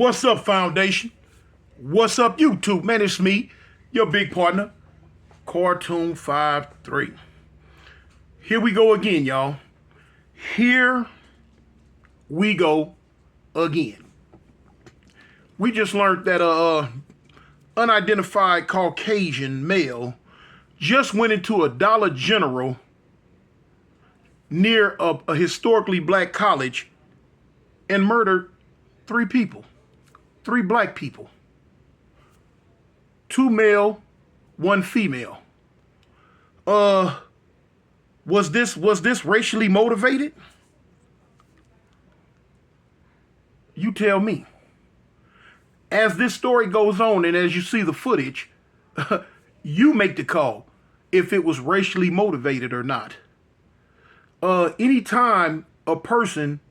What's up, Foundation? What's up, YouTube? Man, it's me, your big partner, Cartoon 53. Here we go again, y'all. Here we go again. We just learned that unidentified Caucasian male just went into a Dollar General near a historically black college and murdered 3 people, 3 black people, 2 male, 1 female. Was this racially motivated? You tell me. As this story goes on and as you see the footage, you make the call if it was racially motivated or not. Anytime a person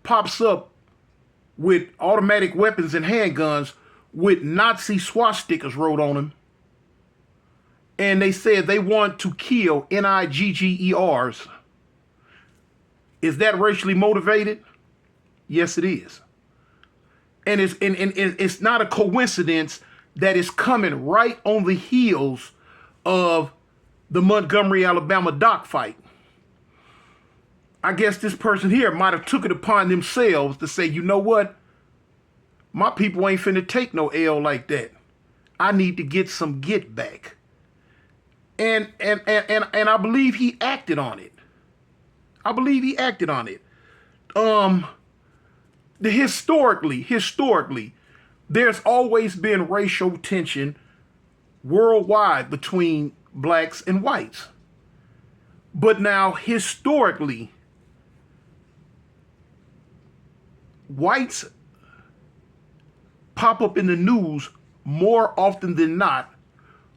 pops up with automatic weapons and handguns with Nazi swastikas wrote on them, and they said they want to kill NIGGERs, is that racially motivated? Yes, it is. And it's not a coincidence that it's coming right on the heels of the Montgomery, Alabama dock fight. I guess this person here might have took it upon themselves to say, you know what? My people ain't finna take no L like that. I need to get some get back. And I believe he acted on it. I believe he acted on it. Historically, there's always been racial tension worldwide between blacks and whites. But now, historically, whites pop up in the news more often than not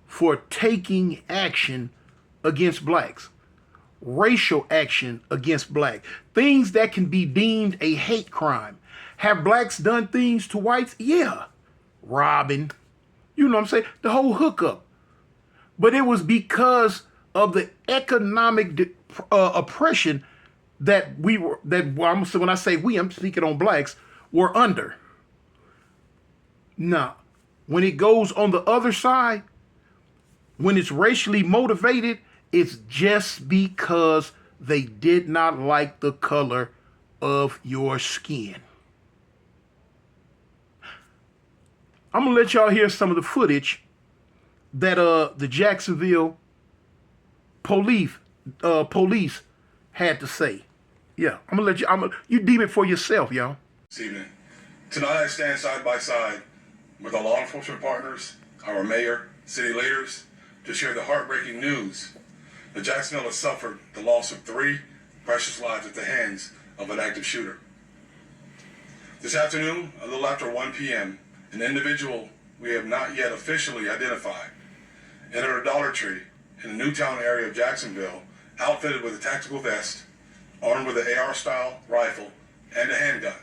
for taking action against blacks. Racial action against black. Things that can be deemed a hate crime. Have blacks done things to whites? Yeah. Robbing. You know what I'm saying? The whole hookup. But it was because of the economic oppression that when I say we, I'm speaking on blacks, were under. Now, when it goes on the other side, when it's racially motivated, it's just because they did not like the color of your skin. I'm gonna let y'all hear some of the footage that the Jacksonville police had to say. Yeah, I'm gonna let you deem it for yourself, y'all. This evening. Tonight I stand side by side with our law enforcement partners, our mayor, city leaders, to share the heartbreaking news that Jacksonville has suffered the loss of 3 precious lives at the hands of an active shooter. This afternoon, a little after 1 p.m., an individual we have not yet officially identified entered a Dollar Tree in the Newtown area of Jacksonville, outfitted with a tactical vest, armed with an AR-style rifle and a handgun.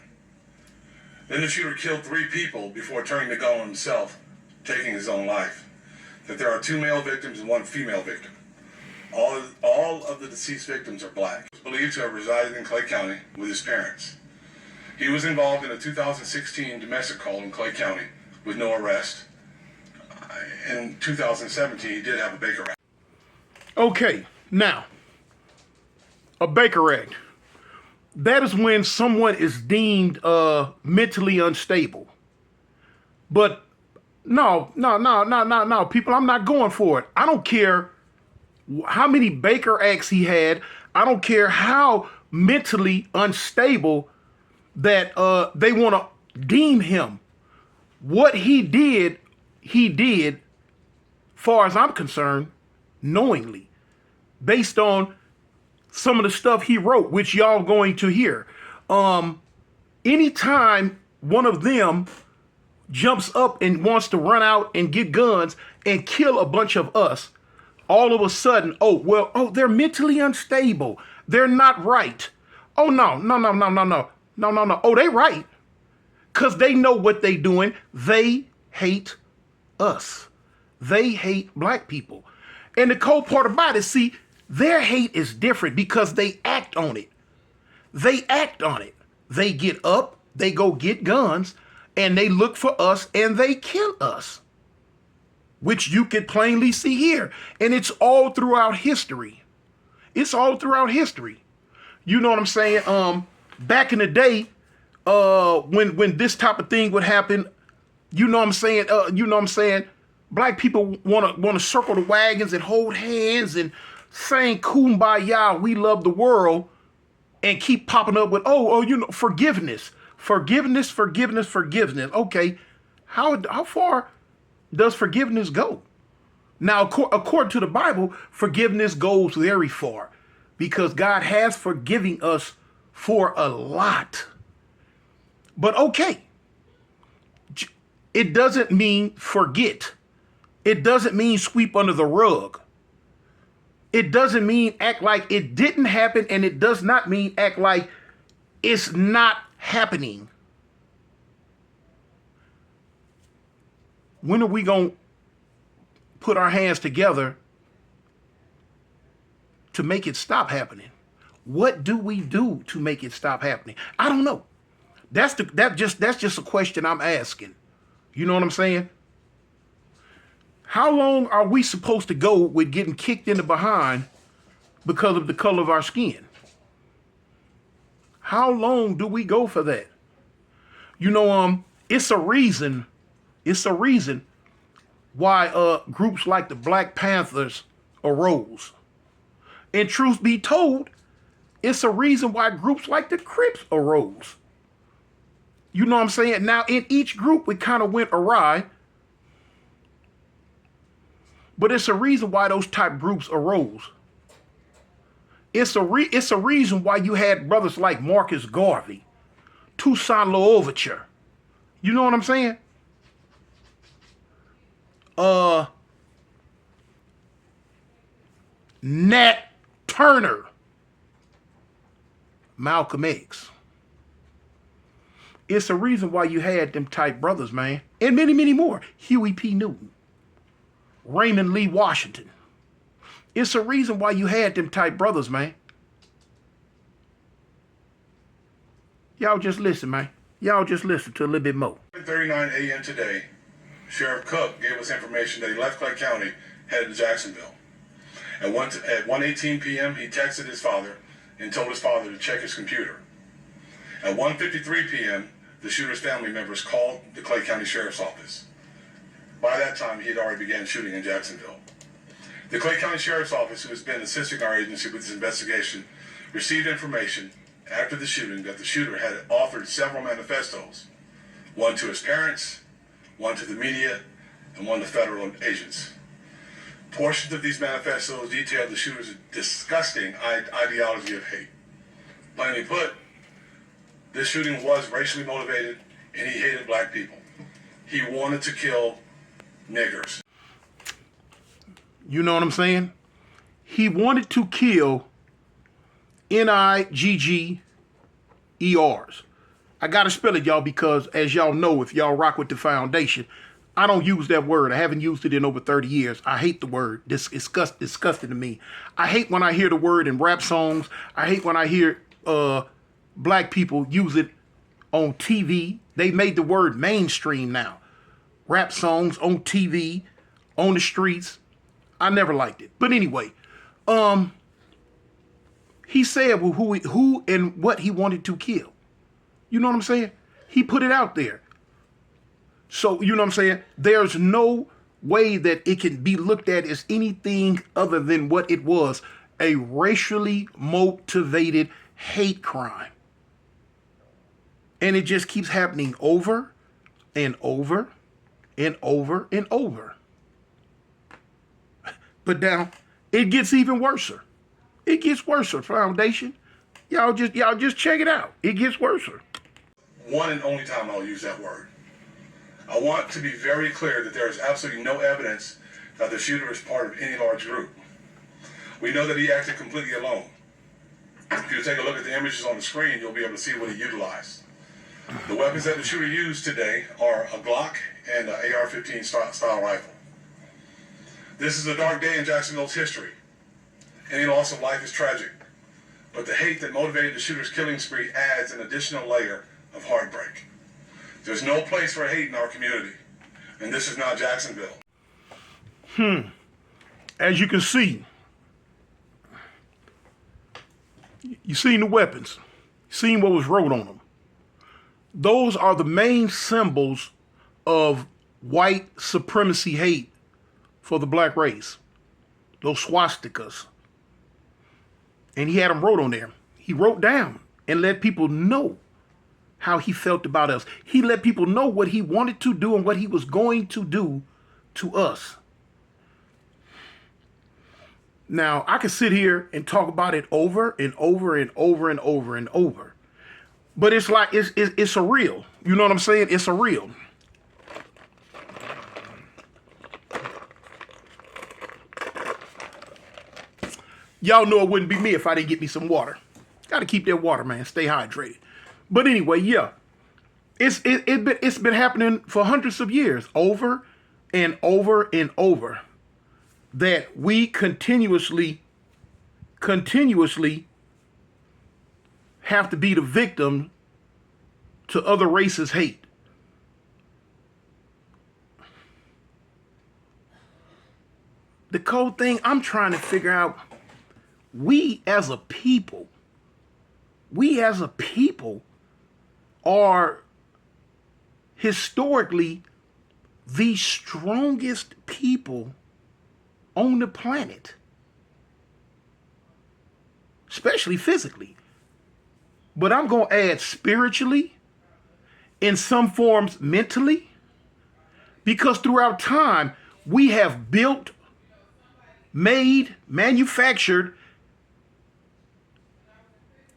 Then the shooter killed 3 people before turning the gun on himself, taking his own life. That there are 2 male victims and 1 female victim. All of the deceased victims are black. He was believed to have resided in Clay County with his parents. He was involved in a 2016 domestic call in Clay County with no arrest. In 2017, he did have a Baker Act. Okay, now, a Baker Act. That is when someone is deemed mentally unstable. But no, people, I'm not going for it. I don't care how many Baker Acts he had. I don't care how mentally unstable that they want to deem him. What he did, far as I'm concerned, knowingly, based on some of the stuff he wrote, which y'all going to hear. Anytime one of them jumps up and wants to run out and get guns and kill a bunch of us, all of a sudden, they're mentally unstable. They're not right. Oh, no. Oh, they right. Because they know what they doing. They hate us. They hate black people. And the cold part about it, see, their hate is different because they act on it. They act on it. They get up, they go get guns, and they look for us and they kill us, which you could plainly see here. And it's all throughout history. It's all throughout history. You know what I'm saying? Back in the day, when this type of thing would happen, you know what I'm saying? Black people wanna circle the wagons and hold hands and sing "Kumbaya, we love the world," and keep popping up with forgiveness, forgiveness, forgiveness, forgiveness. Okay, how far does forgiveness go? Now, according to the Bible, forgiveness goes very far because God has forgiven us for a lot. But okay, it doesn't mean forget. It doesn't mean sweep under the rug. It doesn't mean act like it didn't happen, and it does not mean act like it's not happening. When are we going to put our hands together to make it stop happening? What do we do to make it stop happening? I don't know. That's just a question I'm asking. You know what I'm saying? How long are we supposed to go with getting kicked in the behind because of the color of our skin? How long do we go for that? You know, it's a reason why groups like the Black Panthers arose. And truth be told, it's a reason why groups like the Crips arose. You know what I'm saying? Now, in each group, we kind of went awry. But it's a reason why those type groups arose. It's a reason why you had brothers like Marcus Garvey, Toussaint Louverture. You know what I'm saying? Nat Turner, Malcolm X. It's a reason why you had them type brothers, man. And many, many more. Huey P. Newton. Raymond Lee Washington. It's a reason why you had them type brothers, man. Y'all just listen, man. Y'all just listen to a little bit more. 7:39 a.m. today, Sheriff Cook gave us information that he left Clay County, headed to Jacksonville. At 1:18 p.m., he texted his father and told his father to check his computer. At 1:53 p.m., the shooter's family members called the Clay County Sheriff's Office. By that time, he had already began shooting in Jacksonville. The Clay County Sheriff's Office, who has been assisting our agency with this investigation, received information after the shooting that the shooter had authored several manifestos, one to his parents, one to the media, and one to federal agents. Portions of these manifestos detail the shooter's disgusting ideology of hate. Plainly put, this shooting was racially motivated, and he hated black people. He wanted to kill niggers. You know what I'm saying? He wanted to kill Niggers. I got to spell it, y'all, because as y'all know, if y'all rock with the foundation, I don't use that word. I haven't used it in over 30 years. I hate the word. It's disgusting to me. I hate when I hear the word in rap songs. I hate when I hear black people use it on TV. They made the word mainstream now. Rap songs on TV, on the streets. I never liked it. But anyway, he said who and what he wanted to kill. You know what I'm saying? He put it out there. So, you know what I'm saying? There's no way that it can be looked at as anything other than what it was, a racially motivated hate crime. And it just keeps happening over and over and over and over. But now it gets even worse. It gets worse, Foundation. Y'all just check it out. It gets worse. One and only time I'll use that word. I want to be very clear that there is absolutely no evidence that the shooter is part of any large group. We know that he acted completely alone. If you take a look at the images on the screen, you'll be able to see what he utilized. The weapons that the shooter used today are a Glock and an AR-15 style rifle. This is a dark day in Jacksonville's history. Any loss of life is tragic, but the hate that motivated the shooter's killing spree adds an additional layer of heartbreak. There's no place for hate in our community. And this is not Jacksonville. As you can see, you seen the weapons. You seen what was wrote on them. Those are the main symbols of white supremacy hate for the black race. Those swastikas. And he had them wrote on there. He wrote down and let people know how he felt about us. He let people know what he wanted to do and what he was going to do to us. Now, I could sit here and talk about it over and over and over and over and over. But it's like, it's surreal. You know what I'm saying? It's surreal. Y'all know it wouldn't be me if I didn't get me some water. Got to keep that water, man. Stay hydrated. But anyway, yeah. It's been happening for hundreds of years, over and over and over, that we continuously have to be the victim to other races' hate. The cold thing I'm trying to figure out, we as a people are historically the strongest people on the planet, especially physically. But I'm going to add spiritually, in some forms mentally, because throughout time, we have built, made, manufactured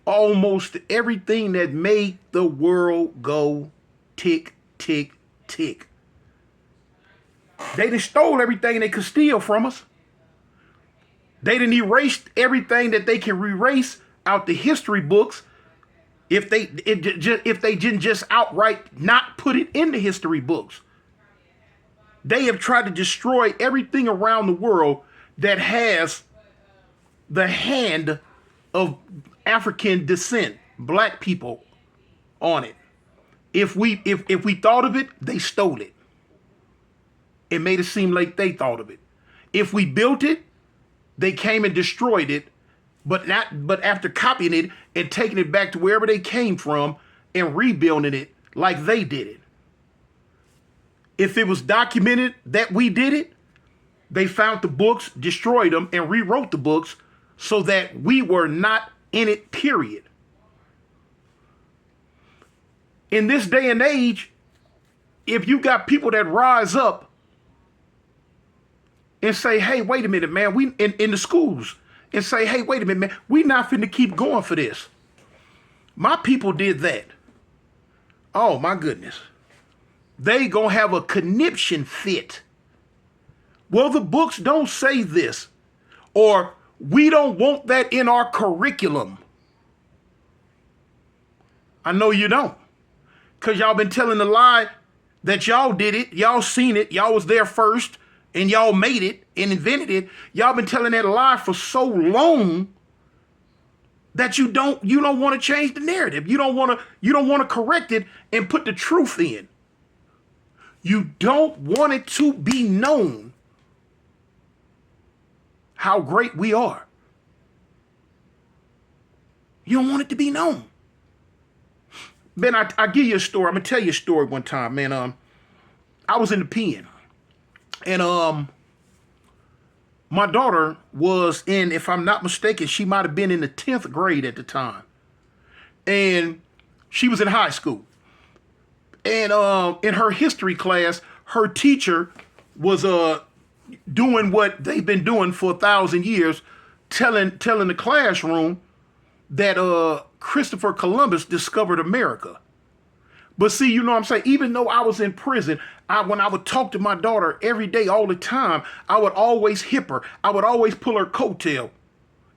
almost everything that made the world go tick, tick, tick. They done stole everything they could steal from us. They done erased everything that they can erase out the history books if they didn't just outright not put it in the history books. They have tried to destroy everything around the world that has the hand of African descent, black people on it. If we thought of it, they stole it. It made it seem like they thought of it. If we built it, they came and destroyed it, but after copying it and taking it back to wherever they came from and rebuilding it like they did it. If it was documented that we did it, they found the books, destroyed them, and rewrote the books so that we were not in it, period. In this day and age, if you got people that rise up and say, hey, wait a minute, man, we in the schools, and say, hey, wait a minute, man, we not finna keep going for this. My people did that. Oh, my goodness. They gonna have a conniption fit. Well, the books don't say this, or we don't want that in our curriculum. I know you don't, because y'all been telling the lie that y'all did it, y'all seen it, y'all was there first, and y'all made it and invented it. Y'all been telling that lie for so long that you don't want to change the narrative. You don't want to correct it and put the truth in. You don't want it to be known how great we are. You don't want it to be known. Ben, I give you a story. I'm gonna tell you a story one time, man. I was in the pen, and my daughter was in, if I'm not mistaken, she might have been in the 10th grade at the time, and she was in high school. And in her history class, her teacher was doing what they've been doing for 1,000 years, telling the classroom that Christopher Columbus discovered America. But see, you know what I'm saying? Even though I was in prison, when I would talk to my daughter every day, all the time, I would always hip her. I would always pull her coattail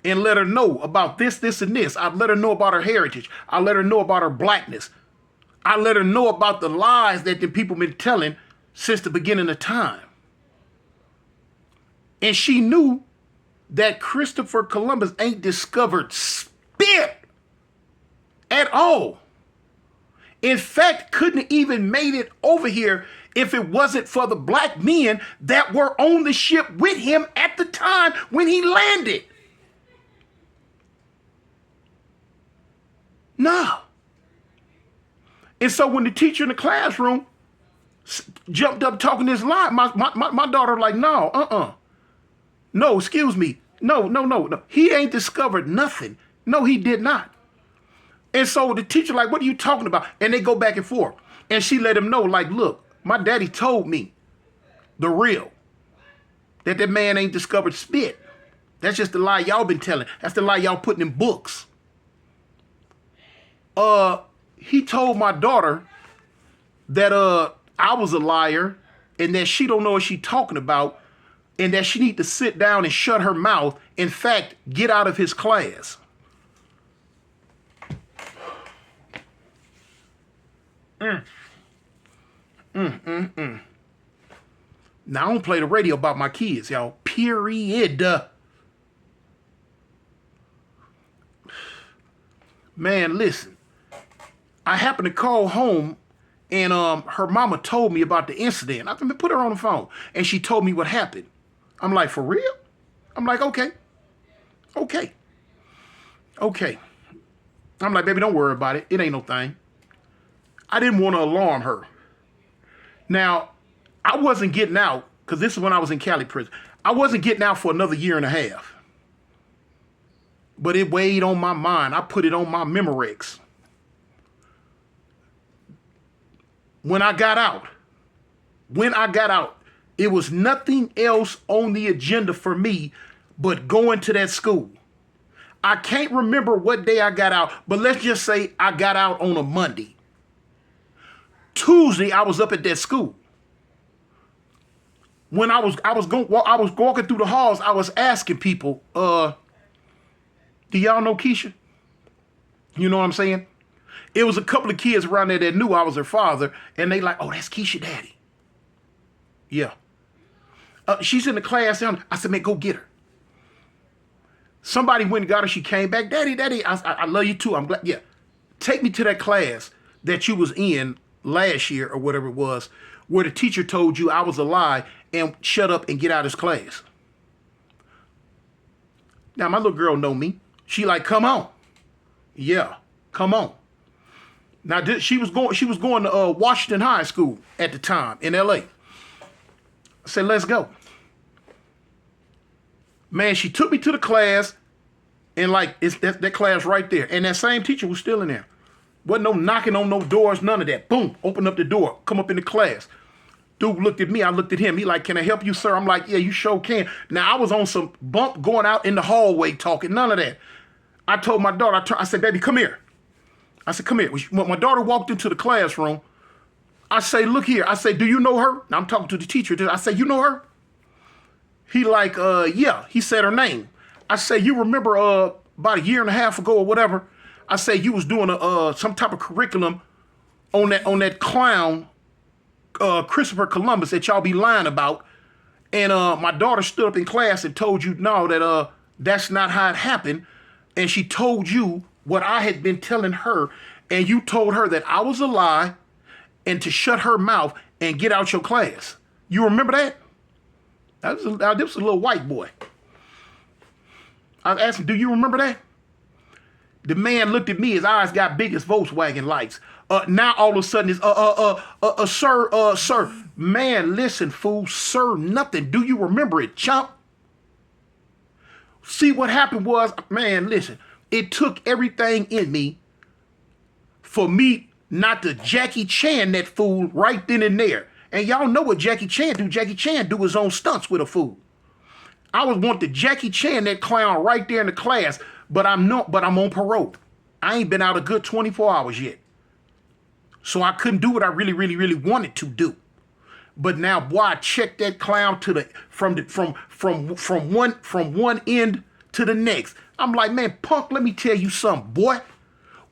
and let her know about this, this, and this. I'd let her know about her heritage. I let her know about her blackness. I let her know about the lies that the people been telling since the beginning of time. And she knew that Christopher Columbus ain't discovered spit at all. In fact, couldn't even made it over here if it wasn't for the black men that were on the ship with him at the time when he landed. No. And so when the teacher in the classroom jumped up talking this line, my daughter like, no, no, excuse me. No. He ain't discovered nothing. No, he did not. And so the teacher like, what are you talking about? And they go back and forth. And she let him know, like, look, my daddy told me the real. That man ain't discovered spit. That's just the lie y'all been telling. That's the lie y'all putting in books. He told my daughter that I was a liar and that she don't know what she talking about and that she need to sit down and shut her mouth. In fact, get out of his class. Now, I don't play the radio about my kids, y'all. Period. Man, listen. I happened to call home, and her mama told me about the incident. I put her on the phone, and she told me what happened. I'm like, for real? I'm like, okay. I'm like, baby, don't worry about it. It ain't no thing. I didn't want to alarm her. Now, I wasn't getting out, because this is when I was in Cali prison. I wasn't getting out for another year and a half. But it weighed on my mind. I put it on my Memorex. When I got out, it was nothing else on the agenda for me but going to that school. I can't remember what day I got out, but let's just say I got out on a Monday. Tuesday, I was up at that school. When I was walking through the halls, I was asking people, do y'all know Keisha? You know what I'm saying? It was a couple of kids around there that knew I was her father, and they like, oh, that's Keisha daddy. Yeah. She's in the class. I said, man, go get her. Somebody went and got her. She came back. Daddy, I love you too. I'm glad. Yeah. Take me to that class that you was in last year or whatever it was, where the teacher told you I was a lie and shut up and get out of his class. Now, my little girl know me. She like, come on. Yeah, come on. Now, she was going to Washington High School at the time in L.A. I said, let's go. Man, she took me to the class, and like, it's that class right there. And that same teacher was still in there. Wasn't no knocking on no doors, none of that. Boom, open up the door, come up in the class. Dude looked at me, I looked at him. He like, can I help you, sir? I'm like, yeah, you sure can. Now, I was on some bump going out in the hallway talking, none of that. I told my daughter, I said, baby, come here. I said, come here. When my daughter walked into the classroom, I say, look here. I say, do you know her? Now, I'm talking to the teacher. I say, you know her? He like, yeah. He said her name. I say, you remember about a year and a half ago or whatever, I say you was doing some type of curriculum on that clown, Christopher Columbus, that y'all be lying about. And my daughter stood up in class and told you, no, that that's not how it happened. And she told you what I had been telling her, and you told her that I was a lie and to shut her mouth and get out your class. You remember that? This was a little white boy. I asked him, do you remember that? The man looked at me, his eyes got big as Volkswagen lights. Now all of a sudden it's, sir. Man, listen, fool, sir, nothing. Do you remember it, chump? See, what happened was, man, listen, it took everything in me for me not to Jackie Chan that fool right then and there. And y'all know what Jackie Chan do. Jackie Chan do his own stunts with a fool. I was want to Jackie Chan that clown right there in the class, but I'm on parole. I ain't been out a good 24 hours yet. So I couldn't do what I really, really, really wanted to do. But now, boy, I checked that clown from one end to the next. I'm like, man, punk, let me tell you something, boy.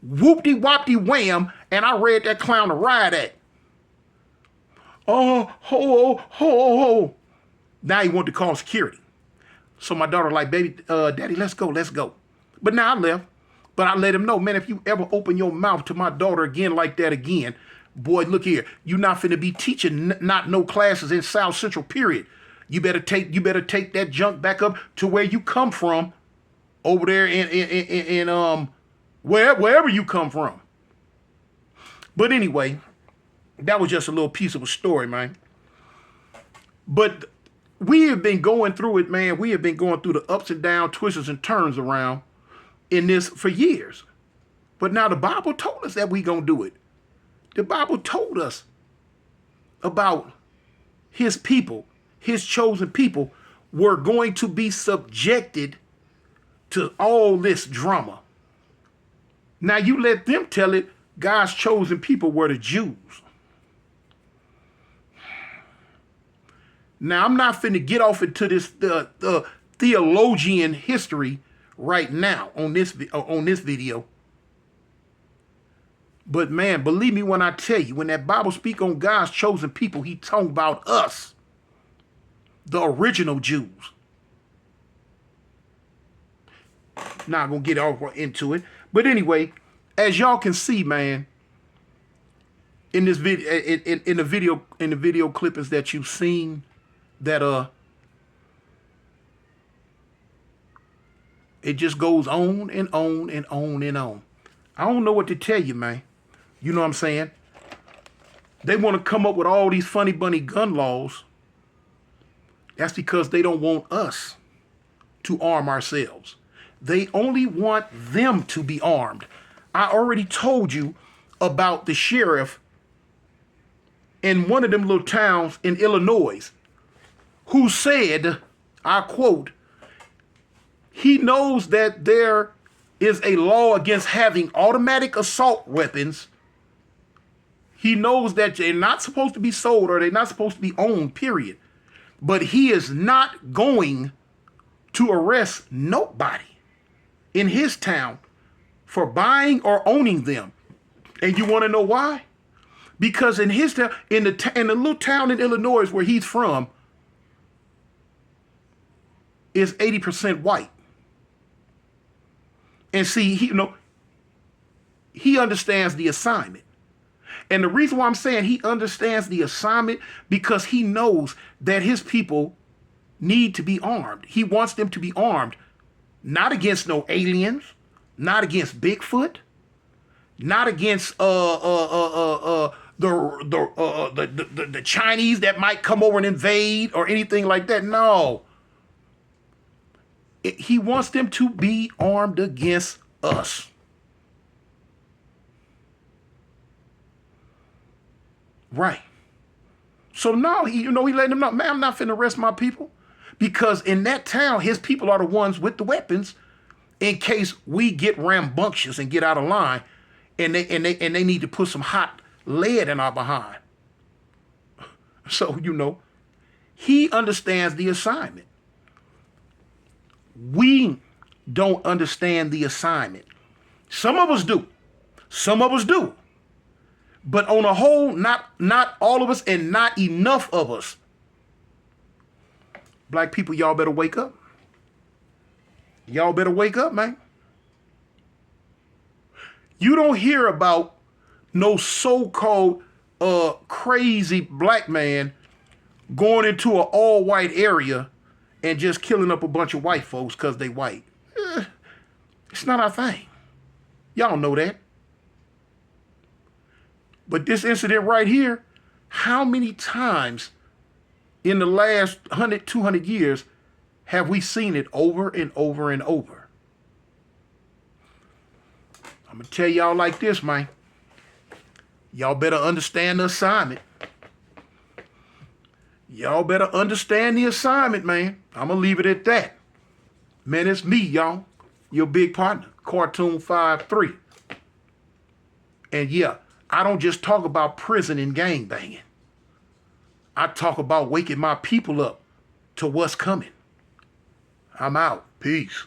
Whoop-de-wop-de-wham, and I read that clown to ride at. Oh. Now he wanted to call security. So my daughter like, baby, daddy, let's go. But now I left. But I let him know, man, if you ever open your mouth to my daughter again like that again, boy, look here, you're not finna be teaching not no classes in South Central, period. You better take that junk back up to where you come from, over there in wherever you come from. But anyway, that was just a little piece of a story, man. But we have been going through it, man. We have been going through the ups and downs, twists and turns around in this for years. But now the Bible told us that we gonna do it. The Bible told us about his people, his chosen people, were going to be subjected to all this drama. Now you let them tell it. God's chosen people were the Jews. Now I'm not finna get off into this theologian history right now on this video. But man, believe me when I tell you, when that Bible speak on God's chosen people, he talking about us, the original Jews. Not gonna get all into it, but anyway, as y'all can see, man, in this video, in the video clippings that you've seen, that it just goes on and on and on and on. I don't know what to tell you, man. You know what I'm saying? They want to come up with all these funny bunny gun laws. That's because they don't want us to arm ourselves. They only want them to be armed. I already told you about the sheriff in one of them little towns in Illinois who said, I quote, he knows that there is a law against having automatic assault weapons. He knows that they're not supposed to be sold or they're not supposed to be owned, period. But he is not going to arrest nobody in his town for buying or owning them. And you want to know why? Because in his town, in the little town in Illinois where he's from, is 80% white. And see, he understands the assignment. And the reason why I'm saying he understands the assignment, because he knows that his people need to be armed. He wants them to be armed, not against no aliens, not against Bigfoot, not against the Chinese that might come over and invade or anything like that. No. He wants them to be armed against us. Right. So now he letting them know, man, I'm not finna arrest my people, because in that town, his people are the ones with the weapons in case we get rambunctious and get out of line, and they need to put some hot lead in our behind. So he understands the assignment. We don't understand the assignment. Some of us do. Some of us do. But on a whole, not all of us, and not enough of us. Black people, y'all better wake up. Y'all better wake up, man. You don't hear about no so-called crazy black man going into an all-white area and just killing up a bunch of white folks because they white. It's not our thing. Y'all know that. But this incident right here, how many times in the last 100, 200 years have we seen it over and over and over? I'm going to tell y'all like this, man. Y'all better understand the assignment. Y'all better understand the assignment, man. I'm going to leave it at that. Man, it's me, y'all. Your big partner, Cartoon 5-3. And yeah, I don't just talk about prison and gang banging. I talk about waking my people up to what's coming. I'm out. Peace.